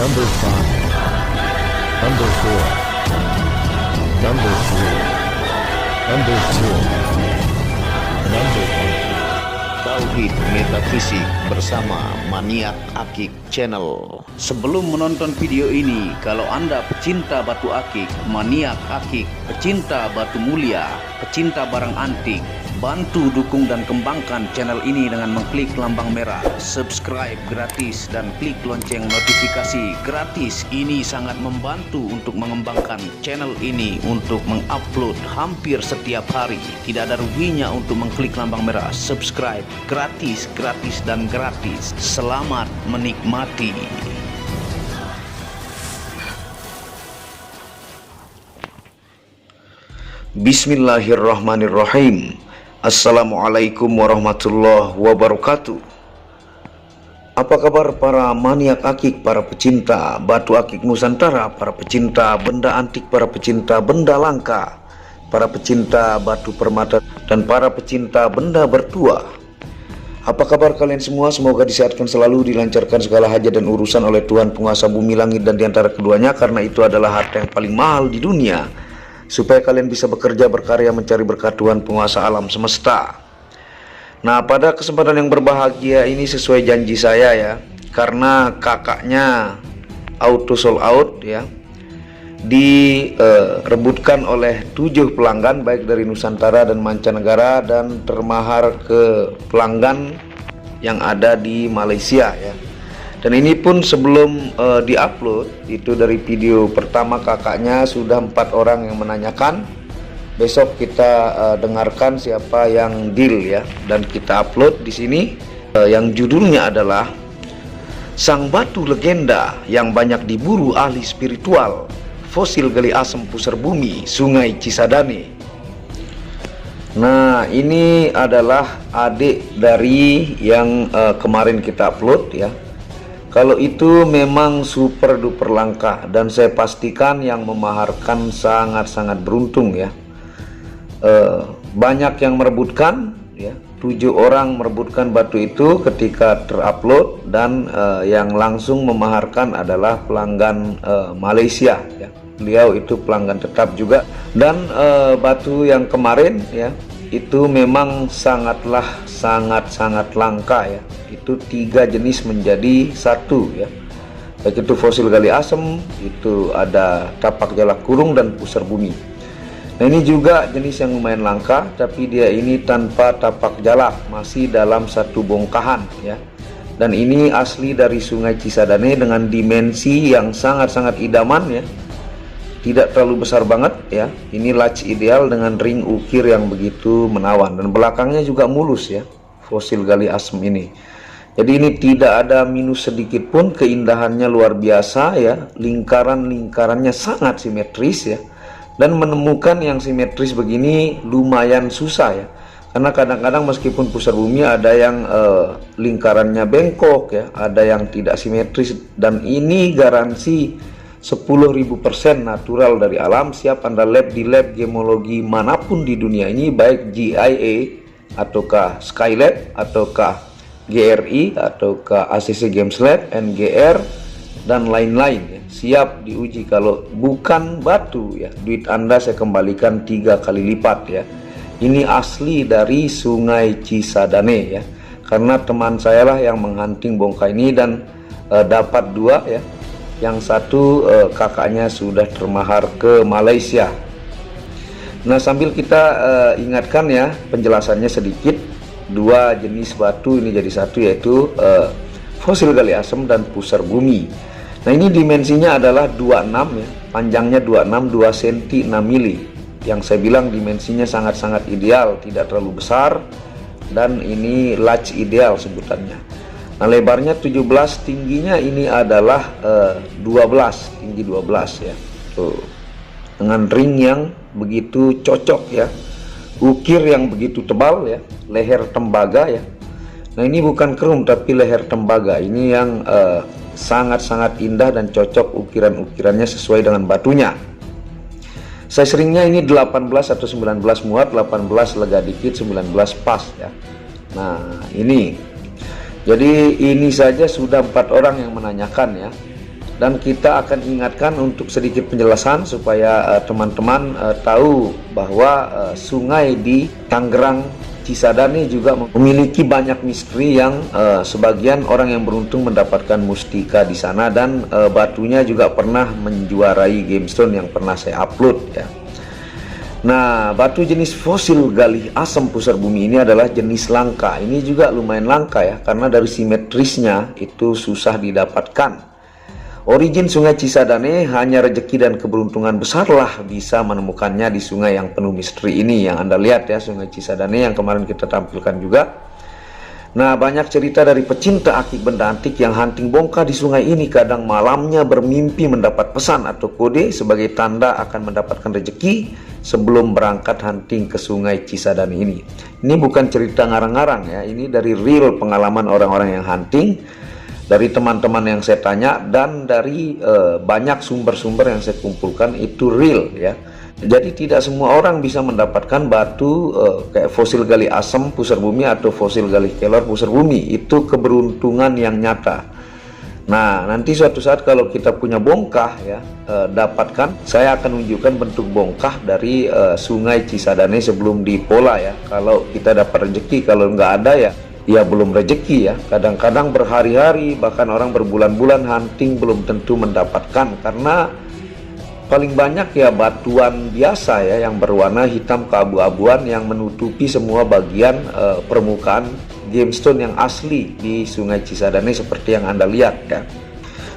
Number 5, Number 4, Number 3, Number 2, Number 1. Tauhid Metafisik bersama Maniak Akik Channel. Sebelum menonton video ini, kalau Anda pecinta batu akik, maniak akik, pecinta batu mulia, pecinta barang antik, bantu dukung dan kembangkan channel ini dengan mengklik lambang merah subscribe gratis dan klik lonceng notifikasi gratis. Ini sangat membantu untuk mengembangkan channel ini untuk mengupload hampir setiap hari. Tidak ada ruginya untuk mengklik lambang merah subscribe, gratis dan gratis. Selamat menikmati. Bismillahirrahmanirrahim. Assalamualaikum warahmatullahi wabarakatuh. Apa kabar para maniak akik, para pecinta batu akik Nusantara, para pecinta benda antik, para pecinta benda langka, para pecinta batu permata, dan para pecinta benda bertua? Apa kabar kalian semua? Semoga disehatkan selalu, dilancarkan segala hajat dan urusan oleh Tuhan penguasa bumi langit dan diantara keduanya, karena itu adalah harta yang paling mahal di dunia, supaya kalian bisa bekerja, berkarya, mencari berkat Tuhan penguasa alam semesta. Nah, pada kesempatan yang berbahagia ini sesuai janji saya ya, karena kakaknya auto sold out ya, direbutkan oleh 7 pelanggan baik dari Nusantara dan mancanegara, dan termahar ke pelanggan yang ada di Malaysia ya. Dan ini pun sebelum diupload itu, dari video pertama kakaknya sudah 4 orang yang menanyakan. Besok kita dengarkan siapa yang deal ya, dan kita upload di sini yang judulnya adalah Sang Batu Legenda yang banyak diburu ahli spiritual, fosil gali asem pusar bumi Sungai Cisadane. Nah, ini adalah adik dari yang kemarin kita upload ya. Kalau itu memang super duper langka, dan saya pastikan yang memaharkan sangat-sangat beruntung ya. Banyak yang merebutkan ya, 7 orang merebutkan batu itu ketika terupload, dan yang langsung memaharkan adalah pelanggan Malaysia ya. Beliau itu pelanggan tetap juga, dan batu yang kemarin ya itu memang sangat langka ya. Itu 3 jenis menjadi 1 ya, baik itu fosil gali asem, itu ada tapak jalak kurung dan pusar bumi. Nah, ini juga jenis yang lumayan langka, tapi dia ini tanpa tapak jalak, masih dalam satu bongkahan ya. Dan ini asli dari Sungai Cisadane dengan dimensi yang sangat-sangat idaman ya. Tidak terlalu besar banget ya. Ini latch ideal dengan ring ukir yang begitu menawan, dan belakangnya juga mulus ya, fosil gali asem ini. Jadi ini tidak ada minus sedikit pun, keindahannya luar biasa ya. Lingkarannya sangat simetris ya. Dan menemukan yang simetris begini lumayan susah ya, karena kadang-kadang meskipun pusar bumi ada yang lingkarannya bengkok ya, ada yang tidak simetris, dan ini garansi 10.000% natural dari alam. Siap Anda lab di lab gemologi manapun di dunia ini, baik GIA ataukah Skylab ataukah GRI ataukah ACC Games Lab, NGR dan lain-lain ya. Siap diuji. Kalau bukan batu ya, duit Anda saya kembalikan 3 kali lipat ya. Ini asli dari Sungai Cisadane ya, karena teman saya lah yang menghunting bongkah ini, dan dapat 2 ya. Yang satu kakaknya sudah termahar ke Malaysia. Nah, sambil kita ingatkan ya, penjelasannya sedikit. 2 jenis batu ini jadi 1, yaitu fosil gali asem dan pusar bumi. Nah, ini dimensinya adalah 26 ya, panjangnya 26, 2 cm 6 mili. Yang saya bilang dimensinya sangat-sangat ideal, tidak terlalu besar, dan ini latch ideal sebutannya. Nah, lebarnya 17, tingginya ini adalah 12, tinggi 12 ya. Tuh. Dengan ring yang begitu cocok ya. Ukir yang begitu tebal ya, leher tembaga ya. Nah, ini bukan kerum tapi leher tembaga. Ini yang sangat-sangat indah dan cocok, ukiran-ukirannya sesuai dengan batunya. Size ringnya ini 18 atau 19 muat, 18 lega dikit, 19 pas ya. Nah, ini. Jadi ini saja sudah 4 orang yang menanyakan ya. Dan kita akan ingatkan untuk sedikit penjelasan supaya teman-teman tahu bahwa sungai di Tangerang Cisadane juga memiliki banyak misteri yang sebagian orang yang beruntung mendapatkan mustika di sana, dan batunya juga pernah menjuarai gemstone yang pernah saya upload ya. Nah, batu jenis fosil gali asam pusar bumi ini adalah jenis langka. Ini juga lumayan langka ya, karena dari simetrisnya itu susah didapatkan. Origin Sungai Cisadane hanya rezeki dan keberuntungan besarlah bisa menemukannya di sungai yang penuh misteri ini. Yang Anda lihat ya, Sungai Cisadane yang kemarin kita tampilkan juga. Nah, banyak cerita dari pecinta akik benda antik yang hunting bongkah di sungai ini. Kadang malamnya bermimpi mendapat pesan atau kode sebagai tanda akan mendapatkan rezeki sebelum berangkat hunting ke Sungai Cisadane ini. Ini bukan cerita ngarang-ngarang ya, ini dari real pengalaman orang-orang yang hunting, dari teman-teman yang saya tanya, dan dari banyak sumber-sumber yang saya kumpulkan itu real ya. Jadi tidak semua orang bisa mendapatkan batu kayak fosil gali asam pusar bumi atau fosil gali kelor pusar bumi. Itu keberuntungan yang nyata. Nah, nanti suatu saat kalau kita punya bongkah ya, dapatkan, saya akan tunjukkan bentuk bongkah dari Sungai Cisadane sebelum dipola ya. Kalau kita dapat rezeki, kalau nggak ada ya belum rezeki ya. Kadang-kadang berhari-hari, bahkan orang berbulan-bulan hunting belum tentu mendapatkan, karena paling banyak ya batuan biasa ya yang berwarna hitam keabu-abuan yang menutupi semua bagian permukaan gemstone yang asli di Sungai Cisadane seperti yang Anda lihat ya.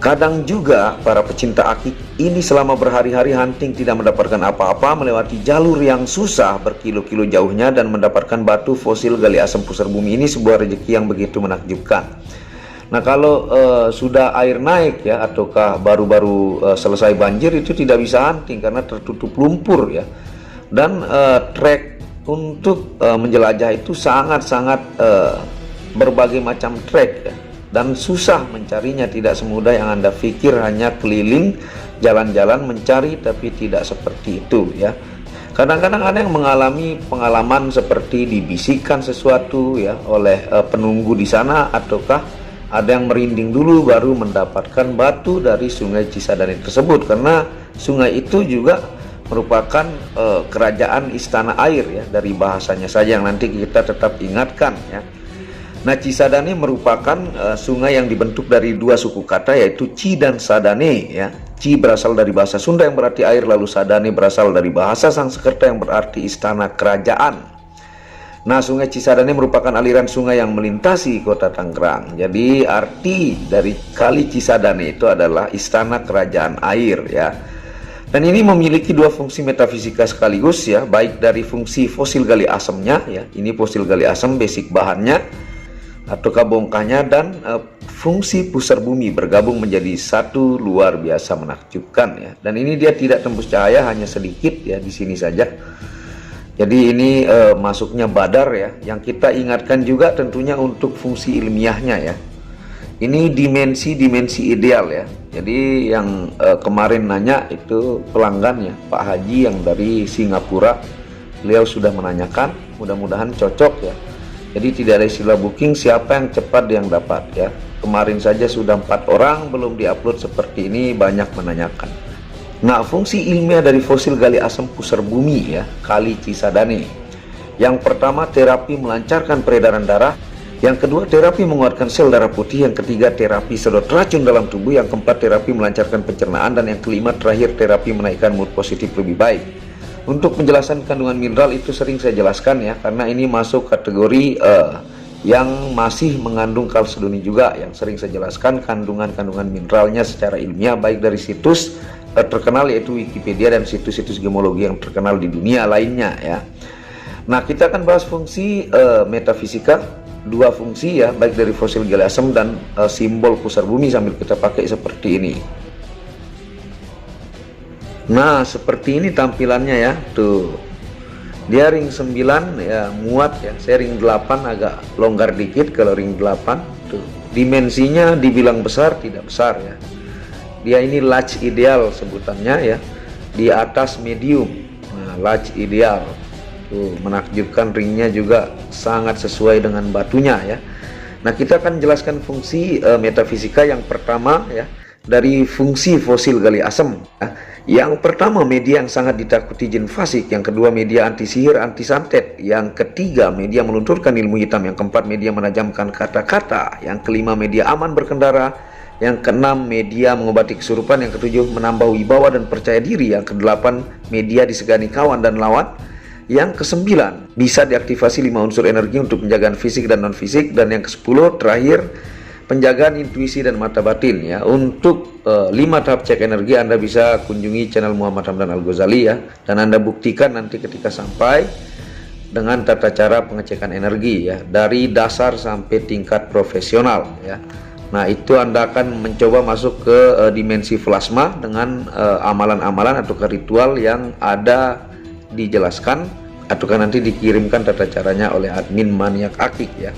Kadang juga para pecinta akik ini selama berhari-hari hunting tidak mendapatkan apa-apa, melewati jalur yang susah berkilo-kilo jauhnya dan mendapatkan batu fosil gali asam pusar bumi. Ini sebuah rezeki yang begitu menakjubkan. Nah, kalau sudah air naik ya, ataukah baru-baru selesai banjir, itu tidak bisa hunting karena tertutup lumpur ya. Dan trek untuk menjelajah itu sangat-sangat berbagai macam trek ya. Dan susah mencarinya, tidak semudah yang Anda pikir hanya keliling jalan-jalan mencari, tapi tidak seperti itu ya. Kadang-kadang ada yang mengalami pengalaman seperti dibisikkan sesuatu ya oleh penunggu di sana, ataukah ada yang merinding dulu baru mendapatkan batu dari Sungai Cisadane tersebut, karena sungai itu juga merupakan kerajaan istana air ya, dari bahasanya saja yang nanti kita tetap ingatkan ya. Nah, Cisadane merupakan sungai yang dibentuk dari dua suku kata, yaitu Ci dan Sadane ya. Ci berasal dari bahasa Sunda yang berarti air, lalu Sadane berasal dari bahasa Sanskerta yang berarti istana kerajaan. Nah, Sungai Cisadane merupakan aliran sungai yang melintasi kota Tangerang. Jadi arti dari Kali Cisadane itu adalah istana kerajaan air ya. Dan ini memiliki dua fungsi metafisika sekaligus ya, baik dari fungsi fosil gali asamnya ya, ini fosil gali asam basic bahannya ataukah bongkahnya, dan fungsi pusar bumi bergabung menjadi satu luar biasa menakjubkan ya. Dan ini dia tidak tembus cahaya, hanya sedikit ya di sini saja. Jadi ini masuknya badar ya. Yang kita ingatkan juga tentunya untuk fungsi ilmiahnya ya. Ini dimensi ideal ya. Jadi yang kemarin nanya itu pelanggan ya, Pak Haji yang dari Singapura. Beliau sudah menanyakan, mudah-mudahan cocok ya. Jadi tidak ada istilah booking, siapa yang cepat yang dapat ya. Kemarin saja sudah 4 orang, belum diupload seperti ini, banyak menanyakan. Nah, fungsi ilmiah dari fosil gali asam pusar bumi ya, Kali Cisadane. Yang pertama, terapi melancarkan peredaran darah. Yang kedua, terapi menguatkan sel darah putih. Yang ketiga, terapi sedot racun dalam tubuh. Yang keempat, terapi melancarkan pencernaan. Dan yang kelima, terakhir, terapi menaikkan mood positif lebih baik. Untuk penjelasan kandungan mineral itu sering saya jelaskan ya, karena ini masuk kategori yang masih mengandung kalsedoni juga, yang sering saya jelaskan kandungan-kandungan mineralnya secara ilmiah, baik dari situs terkenal yaitu Wikipedia dan situs-situs gemologi yang terkenal di dunia lainnya ya. Nah, kita akan bahas fungsi metafisika, dua fungsi ya, baik dari fosil gali asam dan simbol pusar bumi sambil kita pakai seperti ini. Nah, seperti ini tampilannya ya, tuh. Dia ring 9 ya, muat ya. Saya ring 8 agak longgar dikit kalau ring 8. Tuh. Dimensinya dibilang besar, tidak besar ya. Dia ini large ideal sebutannya ya. Di atas medium. Nah, large ideal. Tuh, menakjubkan, ringnya juga sangat sesuai dengan batunya ya. Nah, kita akan jelaskan fungsi metafisika yang pertama ya. dari fungsi fosil gali asam. Yang pertama, media yang sangat ditakuti jin fasik. Yang kedua, media anti sihir, anti santet. Yang ketiga, media melunturkan ilmu hitam. Yang keempat, media menajamkan kata-kata. Yang kelima, media aman berkendara. Yang keenam, media mengobati kesurupan. Yang ketujuh, menambah wibawa dan percaya diri. Yang kedelapan, media disegani kawan dan lawan. Yang kesembilan, bisa diaktifasi 5 unsur energi untuk penjagaan fisik dan non fisik. Dan yang ke-10 terakhir, penjagaan intuisi dan mata batin ya. Untuk 5 tahap cek energi Anda bisa kunjungi channel Muhammad Hamdan Al-Ghazali ya, dan Anda buktikan nanti ketika sampai dengan tata cara pengecekan energi ya, dari dasar sampai tingkat profesional ya. Nah, itu Anda akan mencoba masuk ke dimensi plasma dengan amalan-amalan atau ritual yang ada dijelaskan ataukah nanti dikirimkan tata caranya oleh admin Maniak Akik ya.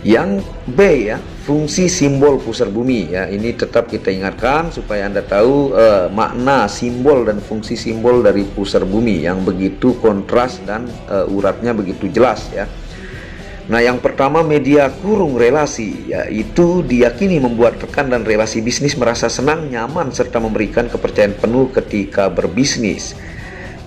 Yang B ya, fungsi simbol pusar bumi ya, ini tetap kita ingatkan supaya Anda tahu makna simbol dan fungsi simbol dari pusar bumi yang begitu kontras dan uratnya begitu jelas ya. Nah, yang pertama, media kurung relasi, yaitu diyakini membuat rekan dan relasi bisnis merasa senang, nyaman, serta memberikan kepercayaan penuh ketika berbisnis.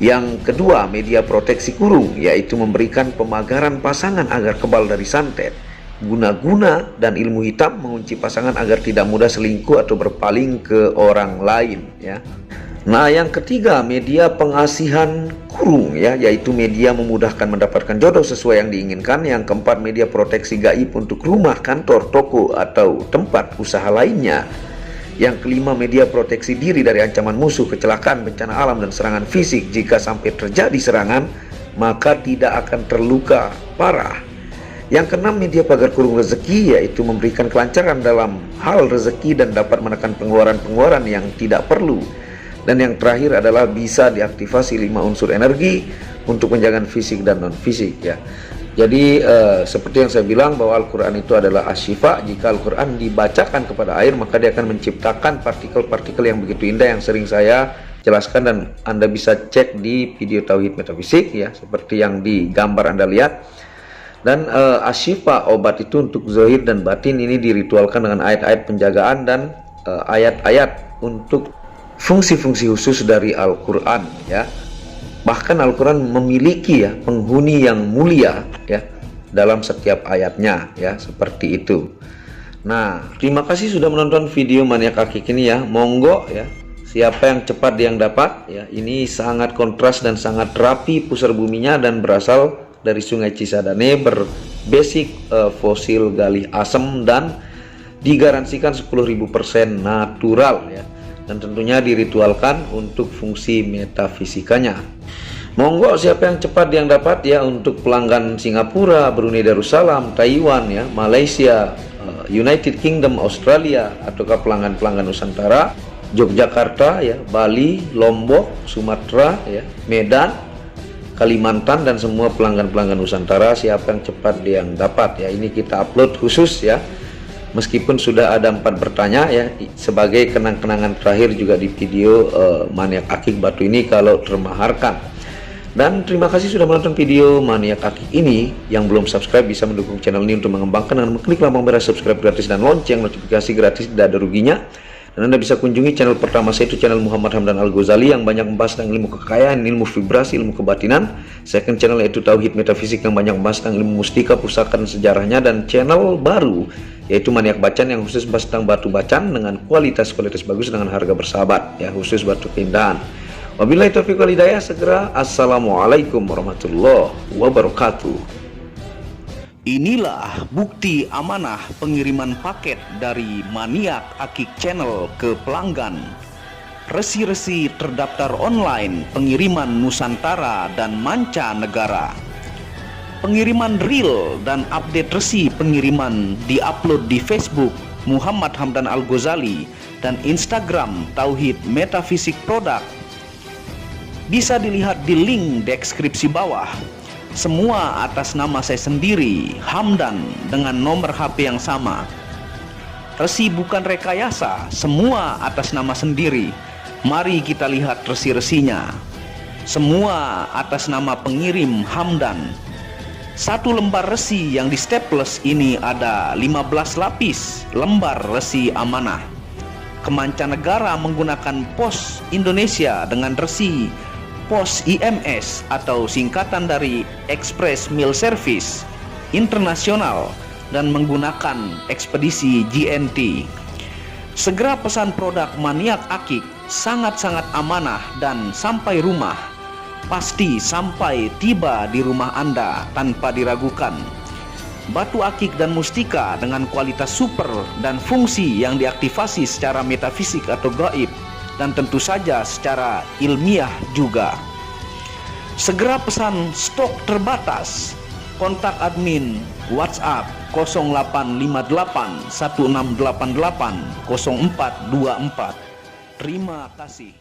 Yang kedua, media proteksi kurung, yaitu memberikan pemagaran pasangan agar kebal dari santet. Guna-guna dan ilmu hitam mengunci pasangan agar tidak mudah selingkuh atau berpaling ke orang lain ya. Nah, yang ketiga, media pengasihan kurung ya, yaitu media memudahkan mendapatkan jodoh sesuai yang diinginkan. Yang keempat, media proteksi gaib untuk rumah, kantor, toko atau tempat usaha lainnya. Yang kelima, media proteksi diri dari ancaman musuh, kecelakaan, bencana alam dan serangan fisik. Jika sampai terjadi serangan, maka tidak akan terluka parah. Yang keenam, media pagar kurung rezeki, yaitu memberikan kelancaran dalam hal rezeki dan dapat menekan pengeluaran-pengeluaran yang tidak perlu. Dan yang terakhir adalah bisa diaktifasi 5 unsur energi untuk penjagaan fisik dan non fisik ya. Jadi seperti yang saya bilang bahwa Al-Quran itu adalah asyifa. Jika Al-Quran dibacakan kepada air, maka dia akan menciptakan partikel-partikel yang begitu indah yang sering saya jelaskan, dan Anda bisa cek di video Tauhid Metafisik ya, seperti yang di gambar Anda lihat. Dan asyifa, obat itu untuk zahir dan batin, ini diritualkan dengan ayat-ayat penjagaan dan ayat-ayat untuk fungsi-fungsi khusus dari Al-Quran ya. Bahkan Al-Quran memiliki ya penghuni yang mulia ya dalam setiap ayatnya ya, seperti itu. Nah, terima kasih sudah menonton video Maniak Akik ini ya. Monggo ya, siapa yang cepat yang dapat ya. Ini sangat kontras dan sangat rapi pusar buminya, dan berasal dari Sungai Cisadane, berbasic fosil gali asam, dan digaransikan 10.000% natural ya, dan tentunya diritualkan untuk fungsi metafisikanya. Monggo siapa yang cepat yang dapat ya, untuk pelanggan Singapura, Brunei Darussalam, Taiwan ya, Malaysia, United Kingdom, Australia, ataukah pelanggan-pelanggan Nusantara, Yogyakarta ya, Bali, Lombok, Sumatera ya, Medan, Kalimantan, dan semua pelanggan-pelanggan Nusantara, siapa yang cepat dia yang dapat ya. Ini kita upload khusus ya, meskipun sudah ada 4 bertanya ya, sebagai kenang-kenangan terakhir juga di video Maniak Akik Batu ini kalau termaharkan. Dan terima kasih sudah menonton video Maniak Akik ini. Yang belum subscribe bisa mendukung channel ini untuk mengembangkan dengan mengklik lambang merah subscribe gratis dan lonceng notifikasi gratis, tidak ada ruginya. Dan Anda bisa kunjungi channel pertama saya, itu channel Muhammad Hamdan Al-Ghazali, yang banyak membahas tentang ilmu kekayaan, ilmu vibrasi, ilmu kebatinan. Second channel yaitu Tauhid Metafisik, yang banyak membahas tentang ilmu mustika, pusaka dan sejarahnya. Dan channel baru yaitu Maniak Bacan, yang khusus membahas tentang batu bacan dengan kualitas bagus dengan harga bersahabat ya, khusus batu keindahan. Wabillahi taufiq wal hidayah. Segera assalamualaikum warahmatullahi wabarakatuh. Inilah bukti amanah pengiriman paket dari Maniak Akik Channel ke pelanggan. Resi-resi terdaftar online pengiriman Nusantara dan mancanegara. Pengiriman real dan update resi pengiriman diupload di Facebook Muhammad Hamdan Al-Ghazali dan Instagram Tauhid Metafisik Produk. Bisa dilihat di link deskripsi bawah. Semua atas nama saya sendiri, Hamdan, dengan nomor HP yang sama. Resi bukan rekayasa, semua atas nama sendiri. Mari kita lihat resi-resinya. Semua atas nama pengirim Hamdan. 1 lembar resi yang di staples ini ada 15 lapis lembar resi amanah. ke mancanegara menggunakan pos Indonesia dengan resi pos IMS atau singkatan dari Express Mail Service Internasional dan menggunakan ekspedisi GNT. Segera pesan produk Maniak Akik, sangat-sangat amanah dan sampai rumah. Pasti sampai tiba di rumah Anda tanpa diragukan. Batu akik dan mustika dengan kualitas super dan fungsi yang diaktifasi secara metafisik atau gaib dan tentu saja secara ilmiah juga. Segera pesan, stok terbatas. Kontak admin WhatsApp 0858 1688 0424. Terima kasih.